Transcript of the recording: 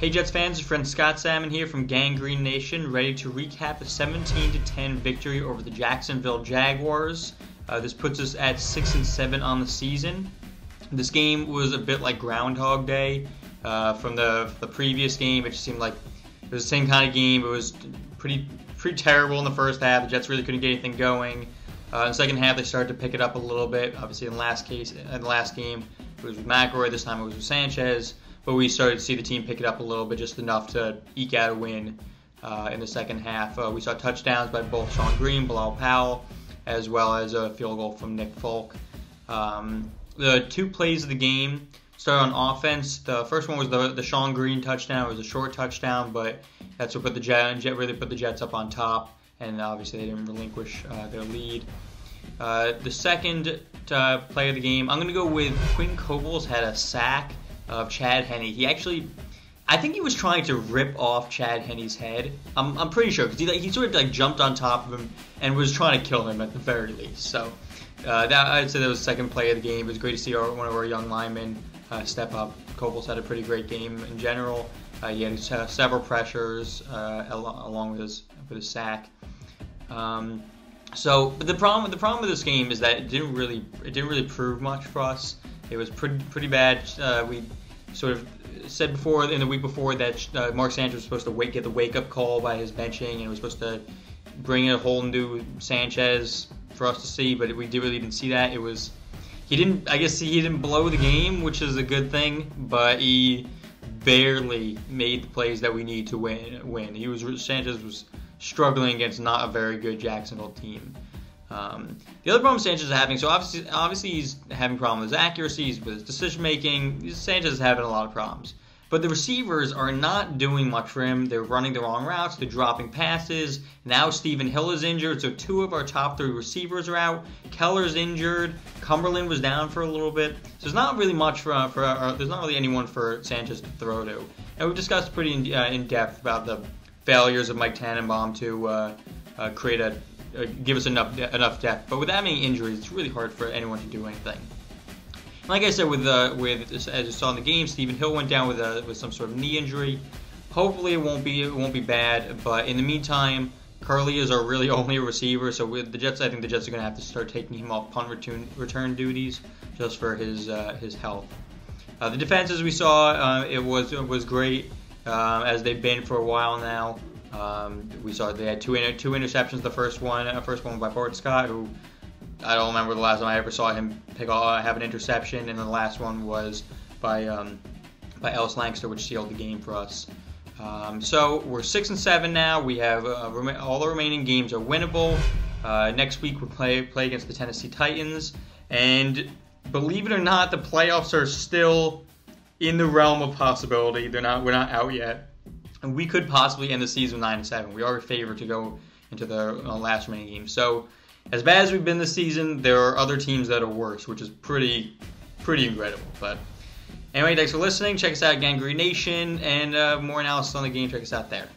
Hey Jets fans, your friend Scott Salmon here from Gangrene Nation, ready to recap a 17-10 victory over the Jacksonville Jaguars. This puts us at 6-7 on the season. This game was a bit like Groundhog Day from the previous game. It just seemed like it was the same kind of game. It was pretty terrible in the first half. The Jets really couldn't get anything going. In the second half, they started to pick it up a little bit. Obviously, in the last game, it was with McElroy. This time, it was with Sanchez. But we started to see the team pick it up a little bit, just enough to eke out a win in the second half. We saw touchdowns by both Sean Green, Bilal Powell, as well as a field goal from Nick Folk. The two plays of the game started on offense. The first one was the Sean Green touchdown. It was a short touchdown, but that's what really put the Jets up on top, and obviously they didn't relinquish their lead. The second play of the game, I'm going to go with Quinn Cobles had a sack of Chad Henne. I think he was trying to rip off Chad Henne's head. I'm pretty sure, because he sort of jumped on top of him and was trying to kill him at the very least. So I'd say that was the second play of the game. It was great to see one of our young linemen step up. Cobles had a pretty great game in general. He had several pressures along with his sack. But the problem with this game is that it didn't really prove much for us. It was pretty bad. We sort of said before in the week before that Mark Sanchez was supposed to get the wake-up call by his benching, and it was supposed to bring in a whole new Sanchez for us to see. But we really didn't see that. I guess he didn't blow the game, which is a good thing, but he barely made the plays that we need to win. Sanchez was struggling against not a very good Jacksonville team. The other problem Sanchez is having, so obviously he's having problems with his accuracy, with his decision making. Sanchez is having a lot of problems. But the receivers are not doing much for him. They're running the wrong routes. They're dropping passes. Now Stephen Hill is injured, so two of our top three receivers are out. Keller's injured. Cumberland was down for a little bit. So there's not really much there's not really anyone for Sanchez to throw to. And we've discussed pretty in depth about the failures of Mike Tannenbaum to give us enough depth. But with that many injuries, it's really hard for anyone to do anything. Like I said, as you saw in the game, Stephen Hill went down with some sort of knee injury. Hopefully, it won't be bad. But in the meantime, Curley is our really only receiver. So with the Jets, I think the Jets are going to have to start taking him off punt return duties just for his health. The defense, as we saw, it was great as they've been for a while now. We saw they had two interceptions. The first one by Bart Scott, who I don't remember the last time I ever saw him have an interception, and the last one was by Ellis Langster, which sealed the game for us. So we're 6-7 now. We have all the remaining games are winnable. Next week we play against the Tennessee Titans, and believe it or not, the playoffs are still in the realm of possibility. We're not out yet. And we could possibly end the season 9-7. We are favored to go into the last remaining games. So, as bad as we've been this season, there are other teams that are worse, which is pretty incredible. But anyway, thanks for listening. Check us out at Gangrene Nation, and more analysis on the game. Check us out there.